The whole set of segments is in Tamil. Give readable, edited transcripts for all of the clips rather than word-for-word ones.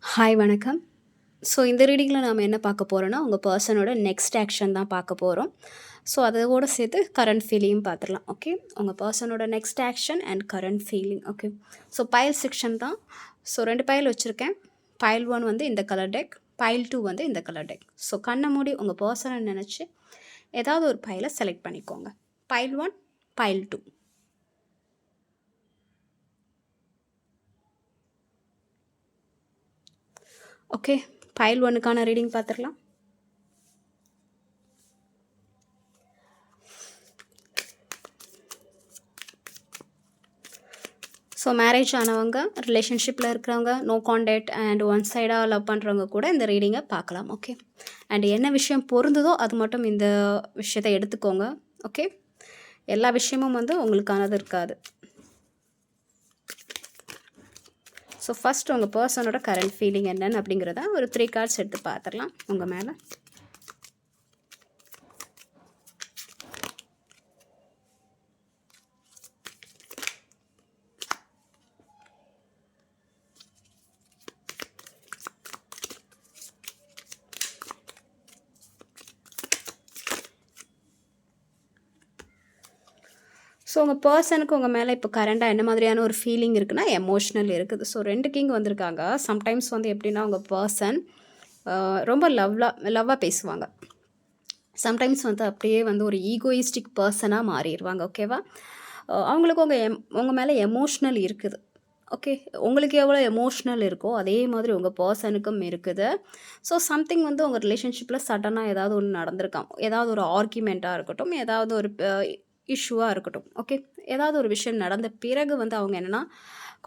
ஹாய் வணக்கம். ஸோ இந்த ரீடிங்கில் நாம் என்ன பார்க்க போகிறோன்னா உங்கள் பர்சனோட நெக்ஸ்ட் ஆக்ஷன் தான் பார்க்க போகிறோம். ஸோ அதோட சேர்த்து கரண்ட் ஃபீலிங்கும் பார்த்துடலாம். ஓகே, உங்கள் பர்சனோட next action and current feeling. Okay, so file section தான். ஸோ 2 பைல் வச்சுருக்கேன். பைல் 1 வந்து இந்த கலர் டெக், பைல் 2 வந்து இந்த கலர் டெக். ஸோ கண்ணை மூடி உங்கள் பர்சனை நினச்சி ஏதாவது ஒரு பைலை செலக்ட் பண்ணிக்கோங்க. File 1, file 2. ஓகே, பைல் 1க்கான ரீடிங் பார்த்துடலாம். ஸோ மேரேஜ் ஆனவங்க, ரிலேஷன்ஷிப்பில் இருக்கிறவங்க, நோ கான்டாக்ட் அண்ட் ஒன் சைடாக லவ் பண்ணுறவங்க கூட இந்த ரீடிங்கை பார்க்கலாம். ஓகே, அண்ட் என்ன விஷயம் பொருந்துதோ அது மட்டும் இந்த விஷயத்தை எடுத்துக்கோங்க. ஓகே, எல்லா விஷயமும் வந்து உங்களுக்கானது இருக்காது. ஸோ ஃபஸ்ட் உங்கள் பர்சனோட கரண்ட் ஃபீலிங் என்னன்னு அப்படிங்கிறத ஒரு 3 கார்ட்ஸ் எடுத்து பார்த்துடலாம் உங்கள் மேலே. ஸோ உங்கள் பர்சனுக்கு உங்கள் மேலே இப்போ கரண்டாக என்ன மாதிரியான ஒரு ஃபீலிங் இருக்குன்னா எமோஷ்னல் இருக்குது. ஸோ 2 கிங் வந்திருக்காங்க. சம்டைம்ஸ் வந்து எப்படின்னா உங்கள் பர்சன் ரொம்ப லவ்வாக பேசுவாங்க. சம்டைம்ஸ் வந்து அப்படியே வந்து ஒரு ஈகோயிஸ்டிக் பர்சனாக மாறிடுவாங்க. ஓகேவா, அவங்களுக்கு உங்கள் மேலே எமோஷ்னல் இருக்குது. ஓகே, உங்களுக்கு எவ்வளோ எமோஷ்னல் இருக்கோ அதே மாதிரி உங்கள் பர்சனுக்கும் இருக்குது. ஸோ சம்திங் வந்து உங்கள் ரிலேஷன்ஷிப்பில் சடனாக ஏதாவது ஒன்று நடந்திருக்காம். ஏதாவது ஒரு ஆர்கியூமெண்ட்டாக இருக்கட்டும், ஏதாவது ஒரு இஷ்யூவாக இருக்கட்டும். ஓகே, ஏதாவது ஒரு விஷயம் நடந்த பிறகு வந்து அவங்க என்னென்னா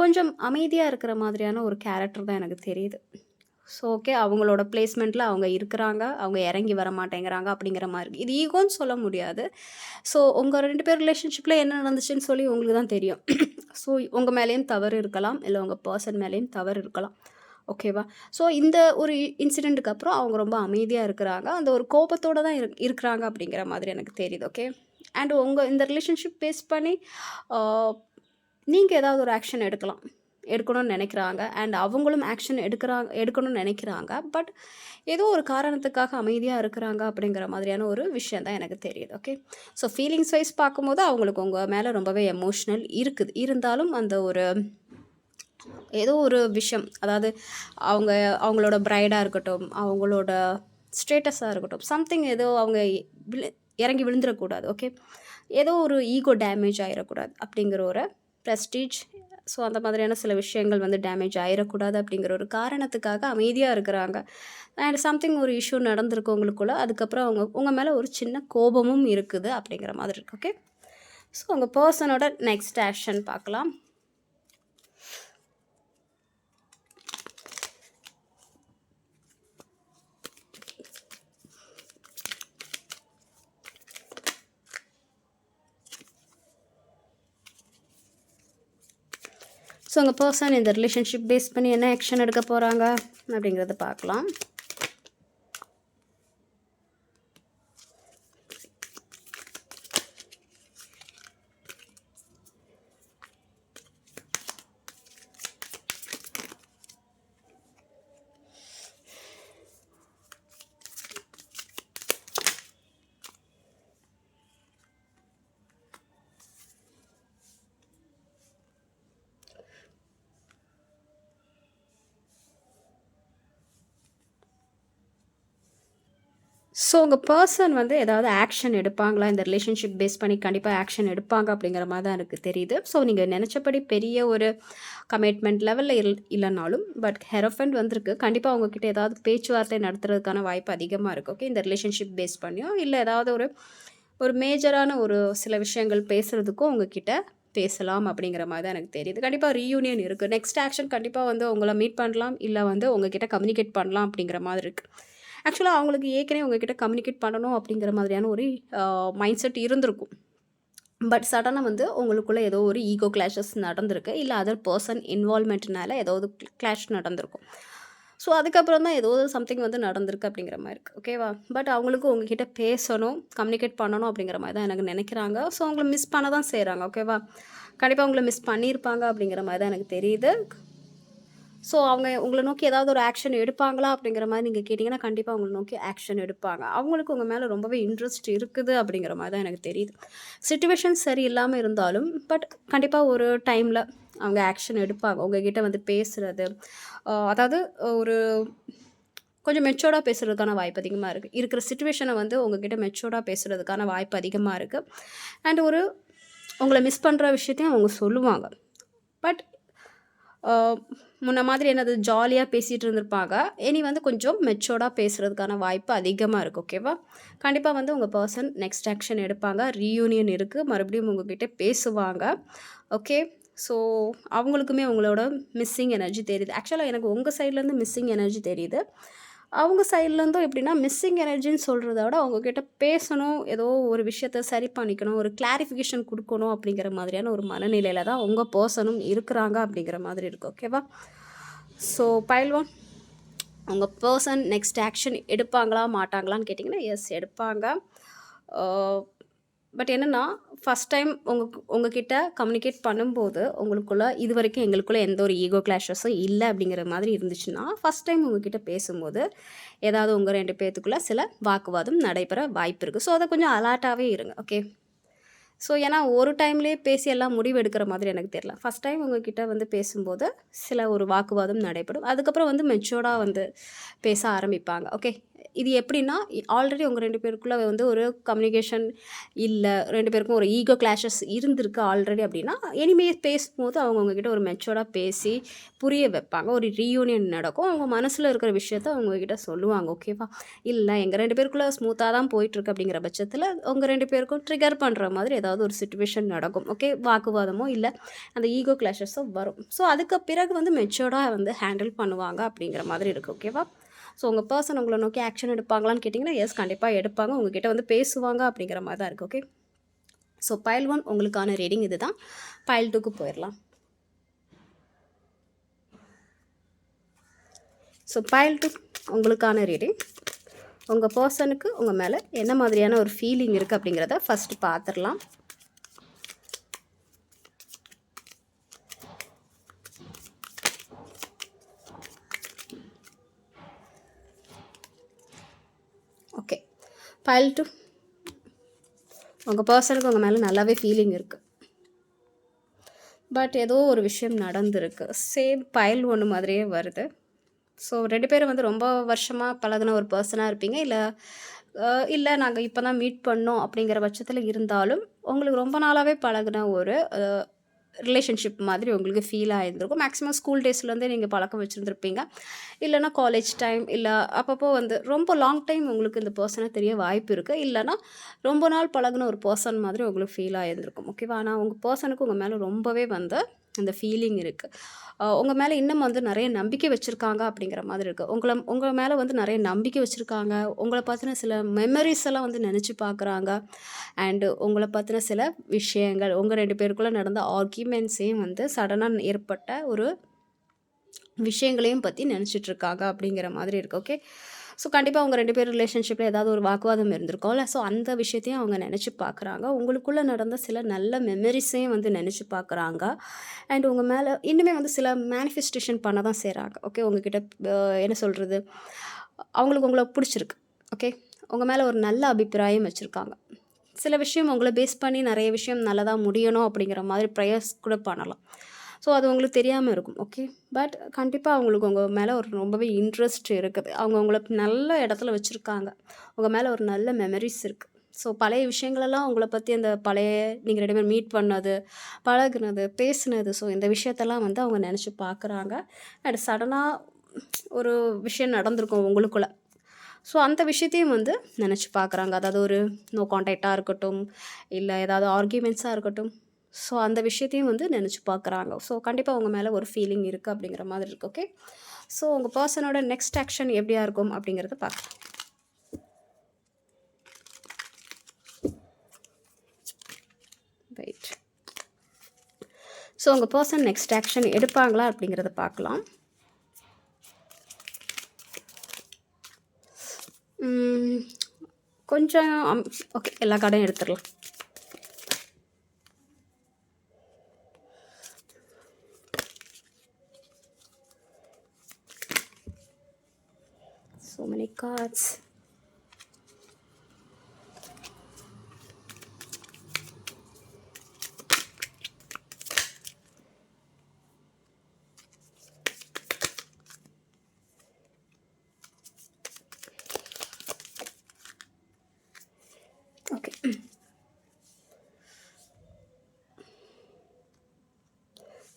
கொஞ்சம் அமைதியாக இருக்கிற மாதிரியான ஒரு கேரக்டர் தான் எனக்கு தெரியுது. ஸோ ஓகே, அவங்களோட பிளேஸ்மெண்ட்டில் அவங்க இருக்கிறாங்க, அவங்க இறங்கி வர மாட்டேங்கிறாங்க அப்படிங்கிற மாதிரி. இது ஈகோன்னு சொல்ல முடியாது. ஸோ உங்கள் 2 பேர் ரிலேஷன்ஷிப்பில் என்ன நடந்துச்சுன்னு சொல்லி உங்களுக்கு தான் தெரியும். ஸோ உங்கள் மேலேயும் தவறு இருக்கலாம், இல்லை உங்கள் பர்சன் மேலேயும் தவறு இருக்கலாம். ஓகேவா, ஸோ இந்த ஒரு இன்சிடெண்ட்டுக்கு அப்புறம் அவங்க ரொம்ப அமைதியாக இருக்கிறாங்க, அந்த ஒரு கோபத்தோடு தான் இருக்கிறாங்க அப்படிங்கிற மாதிரி எனக்கு தெரியுது. ஓகே, அண்ட் உங்கள் இந்த ரிலேஷன்ஷிப் பேஸ் பண்ணி நீங்கள் ஏதாவது ஒரு ஆக்ஷன் எடுக்கணும்னு நினைக்கிறாங்க, அண்ட் அவங்களும் ஆக்ஷன் எடுக்கணும்னு நினைக்கிறாங்க. பட் ஏதோ ஒரு காரணத்துக்காக அமைதியாக இருக்கிறாங்க அப்படிங்கிற மாதிரியான ஒரு விஷயம் தான் எனக்கு தெரியுது. ஓகே, ஸோ ஃபீலிங்ஸ் வைஸ் பார்க்கும்போது அவங்களுக்கு உங்கள் மேலே ரொம்பவே எமோஷ்னல் இருக்குது. இருந்தாலும் அந்த ஒரு ஏதோ ஒரு விஷயம், அதாவது அவங்களோட ப்ரைடாக இருக்கட்டும், அவங்களோட ஸ்டேட்டஸாக இருக்கட்டும், சம்திங் ஏதோ அவங்க இறங்கி விழுந்துடக்கூடாது. ஓகே, ஏதோ ஒரு ஈகோ டேமேஜ் ஆகிடக்கூடாது அப்படிங்கிற ஒரு ப்ரெஸ்டீஜ், ஸோ அந்த மாதிரியான சில விஷயங்கள் வந்து டேமேஜ் ஆகிடக்கூடாது அப்படிங்கிற ஒரு காரணத்துக்காக அமைதியாக இருக்கிறாங்க. அண்ட் சம்திங் ஒரு இஷ்யூ நடந்திருக்கு உங்களுக்குள்ள, அதுக்கப்புறம் உங்கள் மேலே ஒரு சின்ன கோபமும் இருக்குது அப்படிங்கிற மாதிரி இருக்குது. ஓகே, ஸோ உங்கள் பர்சனோட நெக்ஸ்ட் ஆக்ஷன் பார்க்கலாம். ஸோ உங்கள் பர்சன் இந்த ரிலேஷன்ஷிப் பேஸ் பண்ணி என்ன ஆக்ஷன் எடுக்க போகிறாங்க அப்படிங்கிறத பார்க்கலாம். ஸோ உங்கள் பர்சன் வந்து ஏதாவது ஆக்ஷன் எடுப்பாங்களா இந்த ரிலேஷன்ஷிப் பேஸ் பண்ணி? கண்டிப்பாக ஆக்ஷன் எடுப்பாங்க அப்படிங்கிற மாதிரி தான் எனக்கு தெரியுது. ஸோ நீங்கள் நினச்சபடி பெரிய ஒரு கமிட்மெண்ட் லெவலில் இல்லைனாலும் பட் ஹெரோஃபண்ட் வந்திருக்கு. கண்டிப்பாக உங்ககிட்ட ஏதாவது பேச்சுவார்த்தை நடத்துறதுக்கான வாய்ப்பு அதிகமாக இருக்குது. ஓகே, இந்த ரிலேஷன்ஷிப் பேஸ் பண்ணியோ இல்லை ஏதாவது ஒரு மேஜரான ஒரு சில விஷயங்கள் பேசுகிறதுக்கும் உங்ககிட்ட பேசலாம் அப்படிங்கிற மாதிரி தான் எனக்கு தெரியுது. கண்டிப்பாக ரீயூனியன் இருக்குது. நெக்ஸ்ட் ஆக்ஷன் கண்டிப்பாக வந்து உங்களை மீட் பண்ணலாம், இல்லை வந்து உங்ககிட்ட கம்யூனிகேட் பண்ணலாம் அப்படிங்கிற மாதிரி இருக்குது. ஆக்சுவலாக அவங்களுக்கு ஏற்கனவே உங்ககிட்ட கம்யூனிகேட் பண்ணணும் அப்படிங்கிற மாதிரியான ஒரு மைண்ட் செட் இருந்திருக்கும். பட் சடனாக வந்து உங்களுக்குள்ளே ஏதோ ஒரு ஈகோ கிளாஷஸ் நடந்திருக்கு, இல்லை அதர் பர்சன் இன்வால்மெண்ட்னால ஏதாவது கிளாஷ் நடந்திருக்கும். ஸோ அதுக்கப்புறம் தான் ஏதோ சம்திங் வந்து நடந்திருக்கு அப்படிங்கிற மாதிரி இருக்குது. ஓகேவா, பட் அவங்களுக்கு உங்ககிட்ட பேசணும், கம்யூனிகேட் பண்ணணும் அப்படிங்கிற மாதிரி தான் எனக்கு நினைக்கிறாங்க. ஸோ அவங்கள மிஸ் பண்ண தான் செய்கிறாங்க. ஓகேவா, கண்டிப்பாக அவங்கள மிஸ் பண்ணியிருப்பாங்க அப்படிங்கிற மாதிரி தான் எனக்கு தெரியுது. ஸோ அவங்க உங்கள நோக்கி ஏதாவது ஒரு ஆக்ஷன் எடுப்பாங்களா அப்படிங்கிற மாரி நீங்க கேட்டீங்கன்னா, கண்டிப்பா உங்கள நோக்கி ஆக்ஷன் எடுப்பாங்க. அவங்களுக்கு உங்க மேல ரொம்பவே இன்ட்ரெஸ்ட் இருக்குது அப்படிங்கிற மாரி தான் எனக்கு தெரியுது. சிச்சுவேஷன் சரியில்லாம இருந்தாலும், பட் கண்டிப்பா ஒரு டைம்ல அவங்க ஆக்ஷன் எடுப்பாங்க. உங்ககிட்ட வந்து பேசுறது, அதாவது ஒரு கொஞ்சம் மெச்சூர்டா பேசுறதுக்கான வாய்ப்பு அதிகமா இருக்கு. இருக்கிற சிச்சுவேஷன வந்து உங்ககிட்ட மெச்சூர்டா பேசுறதுக்கான வாய்ப்பு அதிகமா இருக்கு. அண்ட் ஒரு உங்கள மிஸ் பண்ற விஷயத்தையும் அவங்க சொல்லுவாங்க. பட் அ முன்ன மாதிரி என்னது ஜாலியா பேசிட்டு இருந்திருப்பாங்க. இனி வந்து கொஞ்சம் மெச்சூர்டா பேசுறதுக்கான வாய்ப்பு அதிகமா இருக்கு. ஓகேவா? கண்டிப்பா வந்து உங்க பெர்சன் நெக்ஸ்ட் ஆக்ஷன் எடுப்பாங்க. ரீயூனியன் இருக்கு. மறுபடியும் உங்ககிட்ட பேசுவாங்க. ஓகே. ஸோ அவங்களுக்குமே உங்களோட மிஸ்ஸிங் எனர்ஜி தெரியுது. ஆக்சுவலா எனக்கு உங்க சைட்லேருந்து மிஸ்ஸிங் எனர்ஜி தெரியுது. அவங்க சைட்லேருந்தும் எப்படின்னா மிஸ்ஸிங் எனர்ஜின்னு சொல்றத விட அவங்க கிட்ட பேசணும், ஏதோ ஒரு விஷயத்த சரி பண்ணிக்கணும், ஒரு கிளாரிஃபிகேஷன் குடுக்கணும் அப்படிங்கிற மாதிரியான ஒரு மனநிலையில தான் உங்க பெர்சனும் இருக்கிறாங்க அப்படிங்கிற மாதிரி இருக்கு. ஓகேவா? ஸோ பைல் 1 உங்க பெர்சன் நெக்ஸ்ட் ஆக்ஷன் எடுப்பாங்களா? மாட்டாங்களான்னு கேட்டிங்கன்னா, எஸ் எடுப்பாங்க. அ பட் என்னன்னா, ஃபர்ஸ்ட் டைம் உங்ககிட்ட கம்யூனிகேட் பண்ணும்போது, உங்களுக்குள்ள இதுவரைக்கும் எங்களுக்குள்ள எந்த ஒரு ஈகோ கிளாஷஸும் இல்ல அப்படிங்கிற மாதிரி இருந்துச்சுன்னா, ஃபர்ஸ்ட் டைம் உங்ககிட்ட பேசும்போது, ஏதாவது உங்க 2 பேத்துக்குள்ள சில வாக்குவாதம் நடைபெற வாய்ப்பு இருக்கு. ஸோ, அத கொஞ்சம் அலர்ட்டாவே இருங்க. ஓகே. ஸோ, ஏன்னா ஒரு டைம்லேயே பேசி எல்லாம் முடிவு எடுக்கிற மாதிரி எனக்கு தெரியல. ஃபர்ஸ்ட் டைம் உங்ககிட்ட வந்து பேசும்போது, சில ஒரு வாக்குவாதம் நடைபெறும். அதுக்கப்புறம் வந்து மெச்சூர்டா வந்து பேச ஆரம்பிப்பாங்க. ஓகே. இது எப்படின்னா, ஆல்ரெடி உங்க 2 பேருக்குள்ள வந்து ஒரு கம்யூனிகேஷன் இல்ல, 2 பேருக்கும் ஒரு ஈகோ கிளாஷஸ் இருந்திருக்கு ஆல்ரெடி அப்படின்னா, இனிமே பேசும்போது அவங்க உங்ககிட்ட ஒரு மெச்சூர்டா பேசி புரிய வைப்பாங்க. ஒரு ரீயூனியன் நடக்கும். அவங்க மனசுல இருக்கிற விஷயத்த அவங்க உங்ககிட்ட சொல்லுவாங்க. ஓகேவா? இல்ல எங்க 2 பேருக்குள்ள ஸ்மூத்தா தான் போயிட்டுருக்கு அப்படிங்கிற பட்சத்தில, உங்க 2 பேருக்கும் ட்ரிகர் பண்ற மாதிரி ஏதாவது ஒரு சிச்சுவேஷன் நடக்கும். ஓகே. வாக்குவாதமோ இல்ல அந்த ஈகோ கிளாஷஸோ வரும். ஸோ, அதுக்கு பிறகு வந்து மெச்சூர்டா வந்து ஹேண்டில் பண்ணுவாங்க அப்படிங்கிற மாதிரி இருக்கு. ஓகேவா? ஸோ, உங்க பெர்சன் உங்கள நோக்கி ஆக்ஷன் எடுப்பாங்களான்னு கேட்டிங்கன்னா, எஸ் கண்டிப்பா எடுப்பாங்க. உங்ககிட்ட வந்து பேசுவாங்க அப்படிங்கிற மாரி தான் இருக்கு. ஓகே. ஸோ, பைல் 1 உங்களுக்கான ரீடிங் இதுதான். பைல் 2க்கு போயிரலாம். ஸோ, பைல் 2 உங்களுக்கான ரீடிங். உங்க பெர்சனுக்கு உங்க மேல என்ன மாதிரியான ஒரு ஃபீலிங் இருக்கு அப்படிங்கிறத ஃபர்ஸ்ட் பார்த்துரலாம். ஓகே. பைல் 2 உங்க பெர்சனுக்கு உங்க மேல நல்லாவே ஃபீலிங் இருக்கு. பட் ஏதோ ஒரு விஷயம் நடந்திருக்கு. சேம் பைல் 1 மாதிரியே வருது. ஸோ 2 பேரும் வந்து ரொம்ப வருஷமா பழகுன ஒரு பெர்சனா இருப்பீங்க. இல்ல நாங்க இப்ப தான் மீட் பண்ணோம் அப்படிங்கிற பட்சத்தில இருந்தாலும், உங்களுக்கு ரொம்ப நாளாவே பழகுன ஒரு ரிலேஷன்ஷிப் மாதிரி உங்களுக்கு ஃபீல் ஆயிருந்திருக்கும். மேக்ஸிமம் ஸ்கூல் டேஸ்லேருந்தே நீங்க பழக்கம் வச்சிருந்திருப்பீங்க. இல்லன்னா காலேஜ் டைம், இல்ல அப்பப்போ வந்து ரொம்ப லாங் டைம் உங்களுக்கு இந்த பெர்சன தெரிய வாய்ப்பு இருக்கு. இல்லன்னா ரொம்ப நாள் பழகுன ஒரு பெர்சன் மாதிரி உங்களுக்கு ஃபீல் ஆயிருந்திருக்கும். ஓகேவா? ஆனா உங்க பெர்சனுக்கு உங்க மேல ரொம்பவே வந்து அந்த ஃபீலிங் இருக்கு. உங்க மேல இன்னும் வந்து நெறைய நம்பிக்கை வச்சிருக்காங்க அப்படிங்கிற மாதிரி இருக்கு. உங்க மேல வந்து நெறைய நம்பிக்கை வச்சிருக்காங்க. உங்கள பத்தின சில மெமரீஸ் எல்லாம் வந்து நெனச்சு பார்க்குறாங்க. அண்ட் உங்கள பத்தின சில விஷயங்கள், உங்க 2 பேருக்குள்ள நடந்த ஆர்கியூமெண்ட்ஸையும் வந்து சடனா ஏற்பட்ட ஒரு விஷயங்களையும் பத்தி நெனச்சிட்டு இருக்காங்க அப்படிங்கிற மாதிரி இருக்கு. ஓகே. ஸோ, கண்டிப்பா உங்க 2 பேர் ரிலேஷன்ஷிப்ல ஏதாவது ஒரு வாக்குவாதம் இருந்திருக்கும்ல. ஸோ, அந்த விஷயத்தையும் அவங்க நெனச்சு பார்க்குறாங்க. உங்களுக்குள்ள நடந்த சில நல்ல மெமரீஸையும் வந்து நெனச்சு பார்க்குறாங்க. அண்ட் உங்க மேல இன்னுமே வந்து சில மேனிஃபெஸ்டேஷன் பண்ண தான் செய்றாங்க. ஓகே. உங்ககிட்ட என்ன சொல்றது? அவங்களுக்கு உங்கள புடிச்சிருக்கு. ஓகே. உங்க மேல ஒரு நல்ல அபிப்பிராயம் வச்சிருக்காங்க. சில விஷயம் உங்கள பேஸ் பண்ணி நெறைய விஷயம் நல்லதா முடியணும் அப்படிங்கிற மாதிரி ப்ரேயர்ஸ் கூட பண்ணலாம். ஸோ, அது உங்களுக்கு தெரியாம இருக்கும். ஓகே. பட் கண்டிப்பா அவங்களுக்கு உங்க மேல ஒரு ரொம்பவே இன்ட்ரெஸ்ட் இருக்குது. அவங்க உங்கள நல்ல இடத்துல வச்சிருக்காங்க. உங்க மேல ஒரு நல்ல மெமரீஸ் இருக்கு. ஸோ, பழைய விஷயங்களெல்லாம் உங்கள பத்தி அந்த பழைய நீங்க 2 பேரும் மீட் பண்ணது, பழகுனது, பேசுனது, ஸோ இந்த விஷயத்தெல்லாம் வந்து அவங்க நெனச்சு பார்க்குறாங்க. அண்ட் சடனா ஒரு விஷயம் நடந்திருக்கும் உங்களுக்குள்ள. ஸோ, அந்த விஷயத்தையும் வந்து நெனச்சு பார்க்குறாங்க. அதாவது ஒரு நோ கான்டாக்ட்டா இருக்கட்டும், இல்ல ஏதாவது ஆர்கியூமெண்ட்ஸா இருக்கட்டும். ஸோ, அந்த விஷயத்தையும் வந்து நெனச்சு பார்க்குறாங்க. ஸோ, கண்டிப்பா உங்க மேல ஒரு ஃபீலிங் இருக்கு அப்படிங்கிற மாதிரி இருக்கு. ஓகே. ஸோ, உங்க பெர்சனோட நெக்ஸ்ட் ஆக்ஷன் எப்படியா இருக்கும் அப்படிங்கிறத பார்க்கலாம். ரைட். ஸோ, உங்க பெர்சன் நெக்ஸ்ட் ஆக்ஷன் எடுப்பாங்களா அப்படிங்கிறத பார்க்கலாம். கொஞ்சம் ஓகே. எல்லா கார்டையும் எடுத்துடலாம். many cards. Okay.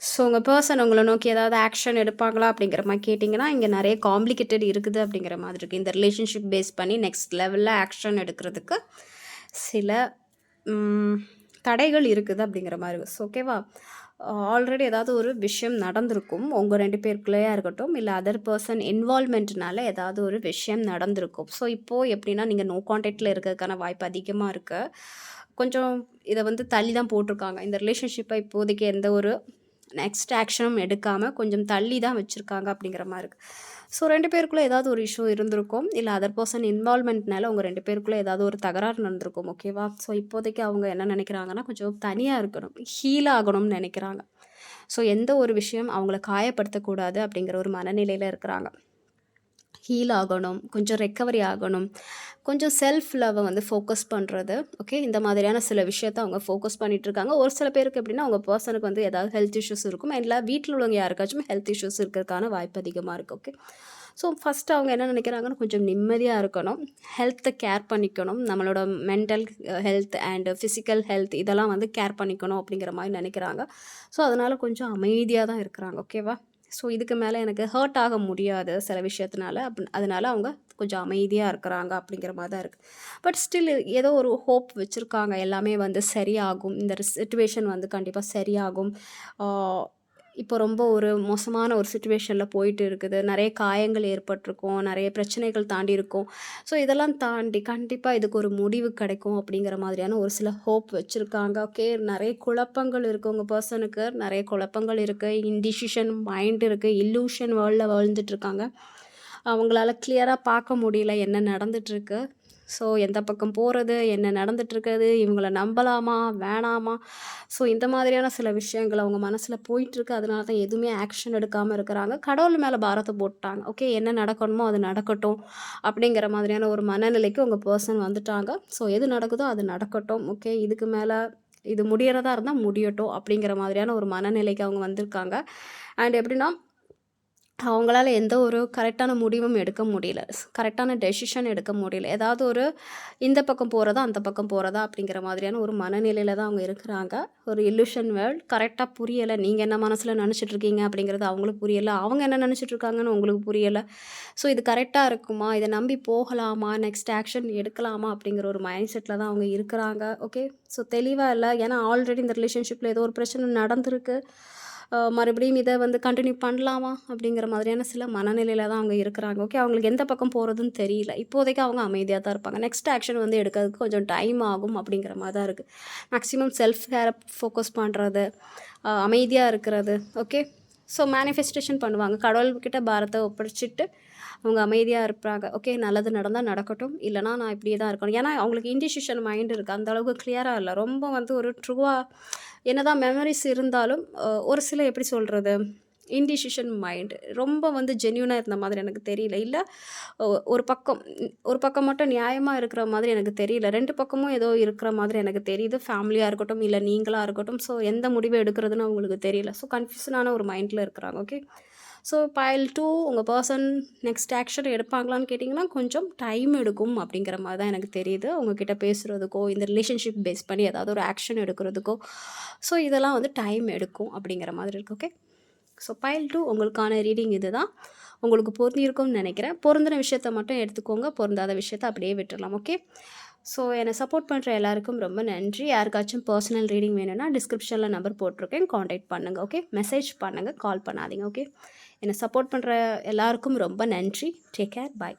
ஸோ உங்கள் பர்சன் உங்களை நோக்கி ஏதாவது ஆக்ஷன் எடுப்பாங்களா அப்படிங்கிற மாதிரி கேட்டிங்கன்னா, இங்கே நிறைய காம்ப்ளிகேட்டட் இருக்குது அப்படிங்கிற மாதிரி இருக்குது. இந்த ரிலேஷன்ஷிப் பேஸ் பண்ணி நெக்ஸ்ட் லெவலில் ஆக்ஷன் எடுக்கிறதுக்கு சில தடைகள் இருக்குது அப்படிங்கிற மாதிரி இருக்குது. ஸோ ஓகேவா, ஆல்ரெடி ஏதாவது ஒரு விஷயம் நடந்திருக்கும் உங்கள் 2 பேருக்குள்ளேயா இருக்கட்டும், இல்லை அதர் பர்சன் இன்வால்மெண்ட்னால ஏதாவது ஒரு விஷயம் நடந்திருக்கும். ஸோ இப்போது எப்படின்னா நீங்கள் நோ கான்டாக்டில் இருக்கிறதுக்கான வாய்ப்பு அதிகமாக இருக்குது. கொஞ்சம் இதை வந்து தள்ளி தான் போட்டிருக்காங்க. இந்த ரிலேஷன்ஷிப்பை இப்போதைக்கு எந்த ஒரு நெக்ஸ்ட் ஆக்ஷனும் எடுக்காமல் கொஞ்சம் தள்ளி தான் வச்சுருக்காங்க அப்படிங்கிற மாதிரி இருக்குது. ஸோ 2 பேருக்குள்ளே ஏதாவது ஒரு இஷ்யூ இருந்திருக்கும், இல்லை அதர் பர்சன் இன்வால்மெண்ட்னால உங்கள் 2 பேருக்குள்ளே ஏதாவது ஒரு தகராறு நடந்திருக்கும். ஓகேவா, ஸோ இப்போதைக்கு அவங்க என்ன நினைக்கிறாங்கன்னா, கொஞ்சம் தனியாக இருக்கணும், ஹீல் ஆகணும்னு நினைக்கிறாங்க. ஸோ எந்த ஒரு விஷயம் அவங்கள காயப்படுத்தக்கூடாது அப்படிங்கிற ஒரு மனநிலையில் இருக்கிறாங்க. ஹீல் ஆகணும், கொஞ்சம் ரெக்கவரி ஆகணும், கொஞ்சம் செல்ஃப் லவ்வை வந்து ஃபோக்கஸ் பண்ணுறது. ஓகே, இந்த மாதிரியான சில விஷயத்தை அவங்க ஃபோக்கஸ் பண்ணிகிட்ருக்காங்க. ஒரு சில பேருக்கு எப்படின்னா, அவங்க பர்சனுக்கு வந்து ஏதாவது ஹெல்த் இஷ்யூஸ் இருக்கும், இல்லை வீட்டில் உள்ளவங்க யாருக்காச்சும் ஹெல்த் இஷ்யூஸ் இருக்கிறதுக்கான வாய்ப்பு அதிகமாக இருக்குது. ஓகே, ஸோ ஃபஸ்ட்டு அவங்க என்ன நினைக்கிறாங்கன்னா, கொஞ்சம் நிம்மதியாக இருக்கணும், ஹெல்த்தை கேர் பண்ணிக்கணும், நம்மளோட mental health and physical health இதெல்லாம் வந்து கேர் பண்ணிக்கணும் அப்படிங்கிற மாதிரி நினைக்கிறாங்க. ஸோ அதனால் கொஞ்சம் அமைதியாக தான் இருக்கிறாங்க. ஓகேவா, ஸோ இதுக்கு மேலே எனக்கு ஹர்ட் ஆக முடியாது சில விஷயத்தினால அதனால் அவங்க கொஞ்சம் அமைதியாக இருக்கிறாங்க அப்படிங்கிற மாதிரி தான் இருக்குது. பட் ஸ்டில் ஏதோ ஒரு ஹோப் வச்சுருக்காங்க, எல்லாமே வந்து சரியாகும், இந்த சிச்சுவேஷன் வந்து கண்டிப்பாக சரியாகும். இப்போ ரொம்ப ஒரு மோசமான ஒரு சிச்சுவேஷனில் போயிட்டு இருக்குது, நிறைய காயங்கள் ஏற்பட்டிருக்கும், நிறைய பிரச்சனைகள் தாண்டி இருக்கும். ஸோ இதெல்லாம் தாண்டி கண்டிப்பாக இதுக்கு ஒரு முடிவு கிடைக்கும் அப்படிங்கிற மாதிரியான ஒரு சில ஹோப் வச்சுருக்காங்க. ஓகே, நிறைய குழப்பங்கள் இருக்குது உங்கள் பர்சனுக்கு, நிறைய குழப்பங்கள் இருக்குது, இன்டிசிஷன் மைண்ட் இருக்குது, இல்லூஷன் வேர்ல்டில் வாழ்ந்துட்டுருக்காங்க. அவங்களால கிளியராக பார்க்க முடியல என்ன நடந்துகிட்ருக்கு. ஸோ எந்த பக்கம் போகிறது, என்ன நடந்துகிட்ருக்குது, இவங்கள நம்பலாமா வேணாமா, ஸோ இந்த மாதிரியான சில விஷயங்கள் அவங்க மனசில் போயிட்டுருக்கு. அதனால தான் எதுவுமே ஆக்ஷன் எடுக்காமல் இருக்கிறாங்க. கடவுள் மேலே பாரத்தை போட்டாங்க. ஓகே, என்ன நடக்கணுமோ அது நடக்கட்டும் அப்படிங்கிற மாதிரியான ஒரு மனநிலைக்கு உங்கள் பர்சன் வந்துட்டாங்க. ஸோ எது நடக்குதோ அது நடக்கட்டும். ஓகே, இதுக்கு மேலே இது முடியறதா இருந்தால் முடியட்டும் அப்படிங்கிற மாதிரியான ஒரு மனநிலைக்கு அவங்க வந்திருக்காங்க. அண்ட் எப்படின்னா, அவங்களால எந்த ஒரு கரெக்டான முடிவும் எடுக்க முடியல, கரெக்டான டெசிஷன் எடுக்க முடியல. ஏதாவது ஒரு இந்த பக்கம் போகிறதா அந்த பக்கம் போகிறதா அப்படிங்கிற மாதிரியான ஒரு மனநிலையில் தான் அவங்க இருக்கிறாங்க. ஒரு இல்லூஷன் வேர்ல்ட் கரெக்டாக புரியலை. நீங்கள் என்ன மனசில் நினச்சிட்ருக்கீங்க அப்படிங்கிறது அவங்களுக்கு புரியலை, அவங்க என்ன நினச்சிட்ருக்காங்கன்னு உங்களுக்கு புரியலை. ஸோ இது கரெக்டாக இருக்குமா, இதை நம்பி போகலாமா, நெக்ஸ்ட் ஆக்ஷன் எடுக்கலாமா அப்படிங்கிற ஒரு மைண்ட் செட்டில் தான் அவங்க இருக்கிறாங்க. ஓகே, ஸோ தெளிவாக இல்லை. ஏன்னா ஆல்ரெடி இந்த ரிலேஷன்ஷிப்பில் ஏதோ ஒரு பிரச்சனை நடந்திருக்கு, மறுபடியும் இதை வந்து கண்டினியூ பண்ணலாமா அப்படிங்கிற மாதிரியான சில மனநிலையில் தான் அவங்க இருக்கிறாங்க. ஓகே, அவங்களுக்கு எந்த பக்கம் போகிறதுன்னு தெரியல. இப்போதைக்கு அவங்க அமைதியாக தான் இருப்பாங்க. நெக்ஸ்ட் ஆக்ஷன் வந்து எடுக்கிறதுக்கு கொஞ்சம் டைம் ஆகும் அப்படிங்கிற மாதிரி தான் இருக்குது. மேக்ஸிமம் செல்ஃப் கேரை ஃபோக்கஸ் பண்ணுறது, அமைதியாக இருக்கிறது. ஓகே, ஸோ மேனிஃபெஸ்டேஷன் பண்ணுவாங்க, கடவுள்கிட்ட பாரத்தை ஒப்படைச்சிட்டு அவங்க அமைதியாக இருப்பாங்க. ஓகே, நல்லது நடந்தால் நடக்கட்டும், இல்லைனா நான் இப்படியே தான் இருக்கணும். ஏன்னா அவங்களுக்கு இன்டிசிஷன் மைண்ட் இருக்குது, அந்தளவுக்கு கிளியராக இல்லை. ரொம்ப வந்து ஒரு ட்ரூவாக என்னதான் மெமரிஸ் இருந்தாலும் ஒரு சில எப்படி சொல்கிறது, இன்டிசிஷன் மைண்ட் ரொம்ப வந்து ஜென்யூனாக இருந்த மாதிரி எனக்கு தெரியல. இல்லை ஒரு பக்கம் மட்டும் நியாயமாக இருக்கிற மாதிரி எனக்கு தெரியல, 2 பக்கமும் ஏதோ இருக்கிற மாதிரி எனக்கு தெரியுது. ஃபேமிலியாக இருக்கட்டும், இல்லை நீங்களாக இருக்கட்டும். ஸோ எந்த முடிவை எடுக்கிறதுன்னு அவங்களுக்கு தெரியல. ஸோ கன்ஃபியூஷனான ஒரு மைண்டில் இருக்கிறாங்க. ஓகே, ஸோ பைல் 2 உங்கள் பர்சன் நெக்ஸ்ட் ஆக்ஷன் எடுப்பாங்களான்னு கேட்டிங்கன்னா, கொஞ்சம் டைம் எடுக்கும் அப்படிங்கிற மாதிரி தான் எனக்கு தெரியுது. உங்ககிட்ட பேசுகிறதுக்கோ, இந்த ரிலேஷன்ஷிப் பேஸ் பண்ணி ஏதாவது ஒரு ஆக்ஷன் எடுக்கிறதுக்கோ, ஸோ இதெல்லாம் வந்து டைம் எடுக்கும் அப்படிங்கிற மாதிரி இருக்குது. ஓகே, ஸோ பைல் 2 உங்களுக்கான ரீடிங் இது தான். உங்களுக்கு பொருந்திருக்கும்னு நினைக்கிறேன். பொருந்தின விஷயத்த மட்டும் எடுத்துக்கோங்க, பொருந்தாத விஷயத்த அப்படியே விட்டுடலாம். ஓகே, ஸோ என்னை சப்போர்ட் பண்ணுற எல்லாருக்கும் ரொம்ப நன்றி. யாருக்காச்சும் பர்சனல் ரீடிங் வேணும்னா டிஸ்கிரிப்ஷனில் நம்பர் போட்டிருக்கேன், காண்டாக்ட் பண்ணுங்கள். ஓகே, மெசேஜ் பண்ணுங்கள், கால் பண்ணாதீங்க. ஓகே, என்னை சப்போர்ட் பண்ணுற எல்லாருக்கும் ரொம்ப நன்றி. டேக் கேர், பாய்.